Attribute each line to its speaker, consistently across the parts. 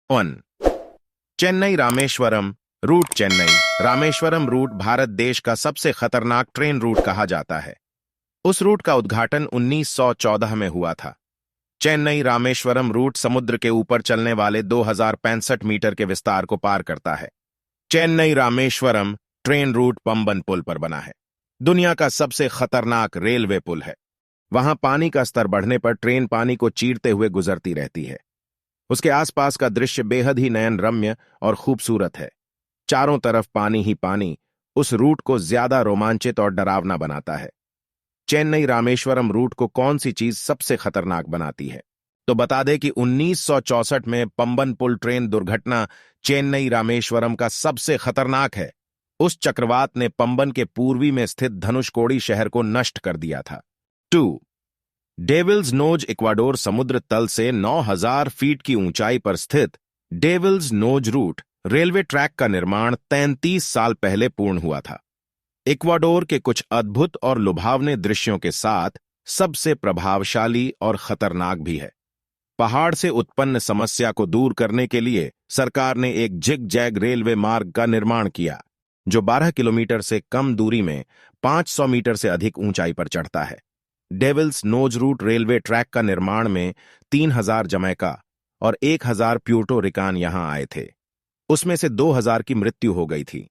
Speaker 1: 1. Chennai Rameswaram root. Chennai Rameswaram root Bharat देश का सबसे खतरनाक ट्रेन रूट कहा जाता है। उस रूट का उद्घाटन 1914 में हुआ था। चेन्नई रामेश्वरम रूट समुद्र के ऊपर चलने वाले 2065 मीटर के विस्तार को पार करता है। चेन्नई रामेश्वरम ट्रेन रूट पंबन पुल पर बना है। दुनिया का सबसे खतरनाक रेलवे पुल है। वहां पानी का स्तर बढ़ने पर ट्रेन पानी को चीरते हुए गुजरती रहती है। उसके आसपास का दृश्य बेहद ही नयन रम्य और खूबसूरत है। चारों तरफ पानी ही पानी उस रूट को ज्यादा रोमांचित और डरावना बनाता है। चेन्नई रामेश्वरम रूट को कौन सी चीज सबसे खतरनाक बनाती है? तो बता दें कि 1964 में पंबन पुल ट्रेन दुर्घटना चेन्नई रामेश्वरम का सबसे खतरनाक है। उस चक्रवात ने पंबन के पूर्वी में स्थित धनुषकोडी शहर को नष्ट कर दिया था। 2. Devils knows. इक्वाडोर समुद्र तल से 9,000 फीट की ऊंचाई पर स्थित Devil's Nose route railway track का निर्माण 33 साल पहले पूर्ण हुआ था। इक्वाडोर के कुछ अद्भुत और लुभावने दृश्यों के साथ सबसे प्रभावशाली और खतरनाक भी है। पहाड़ से उत्पन्न समस्या को दूर करने के लिए सरकार ने एक जिग जैग रेलवे मार्ग का निर्माण किया, जो 12 किलोमीटर से कम दूरी में 500 मीटर से अधिक ऊंचाई पर चढ़ता है। Devil's Nose route railway track का निर्माण में 3,000 जमैका और 1,000 प्यूर्टो रिकान यहां आए थे। उसमें से 2,000 की मृत्यु हो गई थी।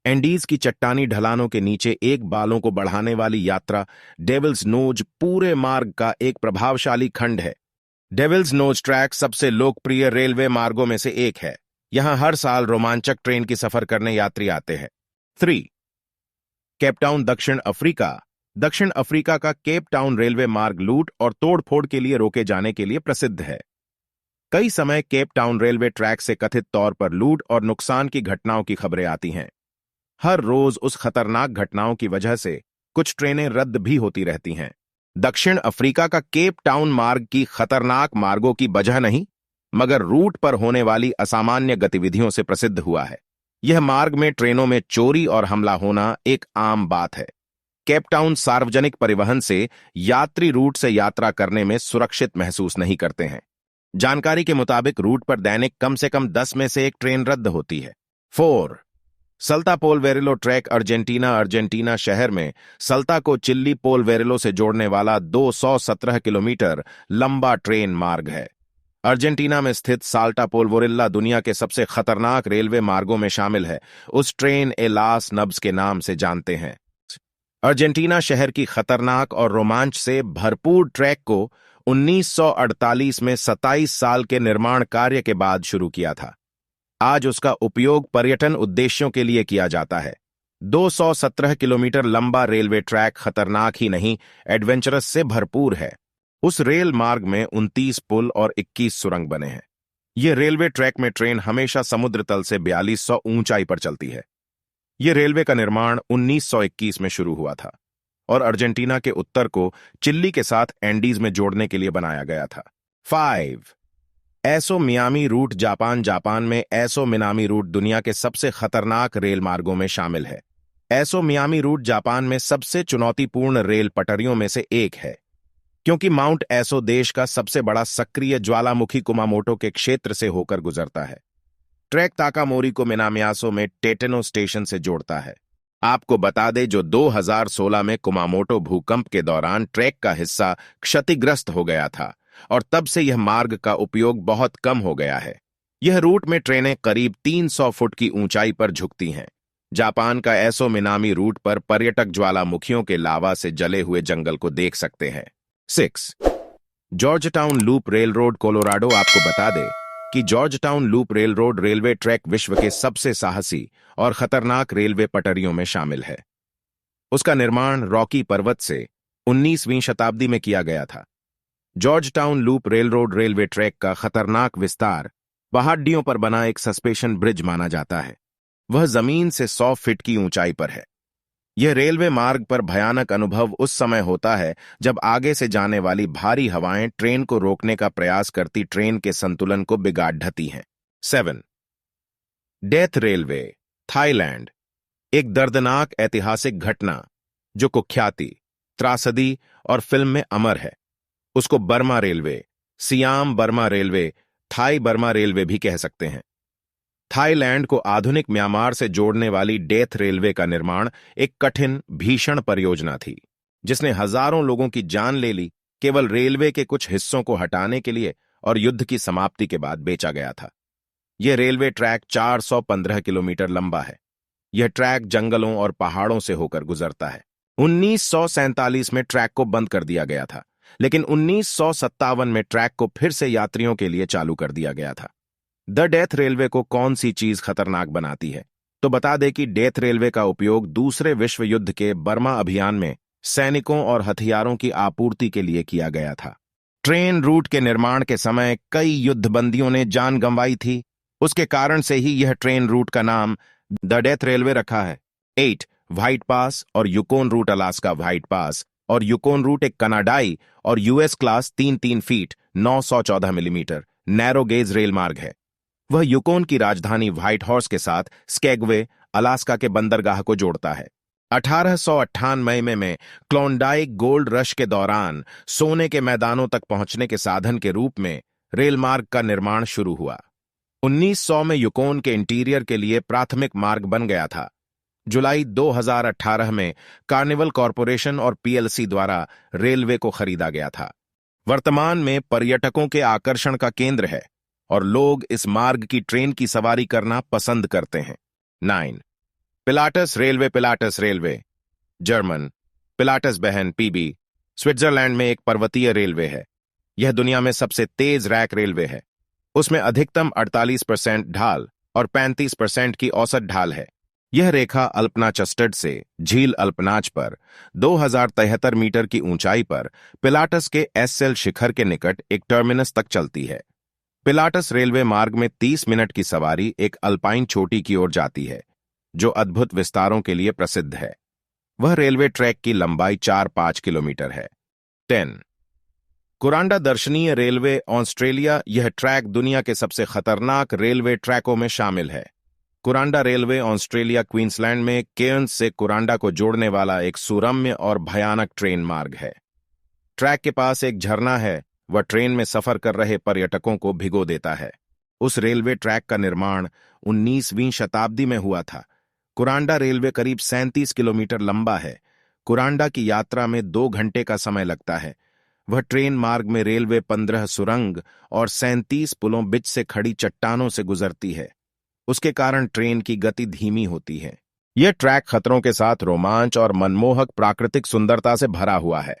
Speaker 1: एंडीज की चट्टानी ढलानों के नीचे एक बालों को बढ़ाने वाली यात्रा डेविल्स नोज पूरे मार्ग का एक प्रभावशाली खंड है। डेविल्स नोज ट्रैक सबसे लोकप्रिय रेलवे मार्गों में से एक है। यहां हर साल रोमांचक ट्रेन की सफर करने यात्री आते हैं। 3. केपटाउन दक्षिण अफ्रीका। दक्षिण अफ्रीका का केप टाउन रेलवे मार्ग लूट और तोड़फोड़ के लिए रोके जाने के लिए प्रसिद्ध है। कई समय केप टाउन रेलवे ट्रैक से कथित तौर पर लूट और नुकसान की घटनाओं की खबरें आती हैं। हर रोज उस खतरनाक घटनाओं की वजह से कुछ ट्रेनें रद्द भी होती रहती हैं। दक्षिण अफ्रीका का केप टाउन मार्ग की खतरनाक मार्गों की वजह नहीं, मगर रूट पर होने वाली असामान्य गतिविधियों से प्रसिद्ध हुआ है। यह मार्ग में ट्रेनों में चोरी और हमला होना एक आम बात है। केपटाउन सार्वजनिक परिवहन से यात्री रूट से यात्रा करने में सुरक्षित महसूस नहीं करते हैं। जानकारी के मुताबिक रूट पर दैनिक कम से कम 10 में से एक ट्रेन रद्द होती है। 4. सल्ता पोलवेरेलो ट्रैक। अर्जेंटीना शहर में सल्ता को चिल्ली पोलवेरेलो से जोड़ने वाला 217 किलोमीटर लंबा ट्रेन मार्ग है। अर्जेंटीना में स्थित साल्टा पोलवेरेलो दुनिया के सबसे खतरनाक रेलवे मार्गों में शामिल है। उस ट्रेन ए लास नब्स के नाम से जानते हैं। अर्जेंटीना शहर की खतरनाक और रोमांच से भरपूर ट्रैक को 1948 में 27 साल के निर्माण कार्य के बाद शुरू किया था। आज उसका उपयोग पर्यटन उद्देश्यों के लिए किया जाता है। 217 किलोमीटर लंबा रेलवे ट्रैक खतरनाक ही नहीं, एडवेंचरस से भरपूर है। उस रेल मार्ग में 29 पुल और 21 सुरंग बने हैं। यह रेलवे ट्रैक में ट्रेन हमेशा समुद्र तल से 4200 ऊंचाई पर चलती है। यह रेलवे का निर्माण 1921 में शुरू हुआ था और अर्जेंटीना के उत्तर को चिल्ली के साथ एंडीज में जोड़ने के लिए बनाया गया था। 5. एसो मियामी रूट। जापान में एसो मिनामी रूट दुनिया के सबसे खतरनाक रेल मार्गों में शामिल है। एसो मियामी रूट जापान में सबसे चुनौतीपूर्ण रेल पटरियों में से एक है, क्योंकि माउंट एसो देश का सबसे बड़ा सक्रिय ज्वालामुखी कुमामोटो के क्षेत्र से होकर गुजरता है। ट्रैक ताकामोरी को मिनामियासो में टेटेनो स्टेशन से जोड़ता है। आपको बता दें, जो 2016 में कुमामोटो भूकंप के दौरान ट्रैक का हिस्सा क्षतिग्रस्त हो गया था और तब से यह मार्ग का उपयोग बहुत कम हो गया है। यह रूट में ट्रेनें करीब 300 फुट की ऊंचाई पर झुकती हैं। जापान का एसो मिनामी रूट पर पर्यटक ज्वालामुखियों के लावा से जले हुए जंगल को देख सकते हैं। 6. Georgetown loop rail road. Colorado. आपको बता दें कि Georgetown loop rail road railway track विश्व के सबसे साहसी और खतरनाक रेलवे पटरियों में शामिल है। उसका निर्माण रॉकी पर्वत से 19वीं शताब्दी में किया गया था। Georgetown loop rail road railway track का खतरनाक विस्तार पहाड़ियों पर बना एक सस्पेंशन ब्रिज माना जाता है। वह जमीन से 100 फीट की ऊंचाई पर है। यह रेलवे मार्ग पर भयानक अनुभव उस समय होता है जब आगे से जाने वाली भारी हवाएं ट्रेन को रोकने का प्रयास करती ट्रेन के संतुलन को बिगाड़ ढती हैं। 7. Death railway. थाईलैंड। एक दर्दनाक ऐतिहासिक घटना जो कुख्याति, त्रासदी और फिल्म में अमर है। उसको Burma railway, Siam Burma railway Thai Burma railway भी कह सकते हैं। थाईलैंड को आधुनिक म्यांमार से जोड़ने वाली डेथ रेलवे का निर्माण एक कठिन, भीषण परियोजना थी, जिसने हजारों लोगों की जान ले ली, केवल रेलवे के कुछ हिस्सों को हटाने के लिए और युद्ध की समाप्ति के बाद बेचा गया था। यह रेलवे ट्रैक 415 किलोमीटर लंबा है। यह ट्रैक जंगलों और पहाड़ों से होकर गुजरता है। 1947 में ट्रैक को बंद कर दिया गया था, लेकिन 1957 में ट्रैक को फिर से यात्रियों के लिए चालू कर दिया गया था। द डेथ रेलवे को कौन सी चीज खतरनाक बनाती है? तो बता दें कि डेथ रेलवे का उपयोग दूसरे विश्व युद्ध के बर्मा अभियान में सैनिकों और हथियारों की आपूर्ति के लिए किया गया था। ट्रेन रूट के निर्माण के समय कई युद्धबंदियों ने जान गंवाई थी। उसके कारण से ही यह ट्रेन रूट का नाम द डेथ रेलवे रखा है। 8 व्हाइट पास और युकोन रूट अलास्का व्हाइट पास और युकोन रूट एक कनाडाई और US class 3-3 feet 914 millimetre narrow gauge rail मार्ग है। वह युकोन की राजधानी व्हाइट हॉर्स के साथ स्कैगवे, अलास्का के बंदरगाह को जोड़ता है। 1898 में क्लोंडाइक गोल्ड रश के दौरान सोने के मैदानों तक पहुंचने के साधन के रूप में रेल मार्ग का निर्माण शुरू हुआ। 1900 में युकोन के इंटीरियर के लिए प्राथमिक मार्ग बन गया था। जुलाई 2018 में कार्निवल कॉरपोरेशन और पीएलसी द्वारा रेलवे को खरीदा गया था। वर्तमान में पर्यटकों के आकर्षण का केंद्र है और लोग इस मार्ग की ट्रेन की सवारी करना पसंद करते हैं। 9 पिलाटस रेलवे जर्मन पिलाटस बहन पीबी स्विट्जरलैंड में एक पर्वतीय रेलवे है। यह दुनिया में सबसे तेज रैक रेलवे है। उसमें अधिकतम 48% ढाल और 35% की औसत ढाल है। यह रेखा अल्पना चस्टर्ड से झील अल्पनाच पर 2073 मीटर की ऊंचाई पर पिलाटस के एसएल शिखर के निकट एक टर्मिनस तक चलती है। पिलाटस रेलवे मार्ग में 30 मिनट की सवारी एक अल्पाइन चोटी की ओर जाती है, जो अद्भुत विस्तारों के लिए प्रसिद्ध है। वह रेलवे ट्रैक की लंबाई 4-5 किलोमीटर है। 10 कुरांडा दर्शनीय रेलवे ऑस्ट्रेलिया। यह ट्रैक दुनिया के सबसे खतरनाक रेलवे ट्रैकों में शामिल है। कुरांडा रेलवे ऑस्ट्रेलिया क्वींसलैंड में केयर्न्स से कुरांडा को जोड़ने वाला एक सुरम्य और भयानक ट्रेन मार्ग है। ट्रैक के पास एक झरना है। वह ट्रेन में सफर कर रहे पर्यटकों को भिगो देता है। उस रेलवे ट्रैक का निर्माण 19वीं शताब्दी में हुआ था। कुरांडा रेलवे करीब 37 किलोमीटर लंबा है। कुरांडा की यात्रा में 2 घंटे का समय लगता है। वह ट्रेन मार्ग में रेलवे 15 सुरंग और 37 पुलों बीच से खड़ी चट्टानों से गुजरती है। उसके कारण ट्रेन की गति धीमी होती है। यह ट्रैक खतरों के साथ रोमांच और मनमोहक प्राकृतिक सुंदरता से भरा हुआ है।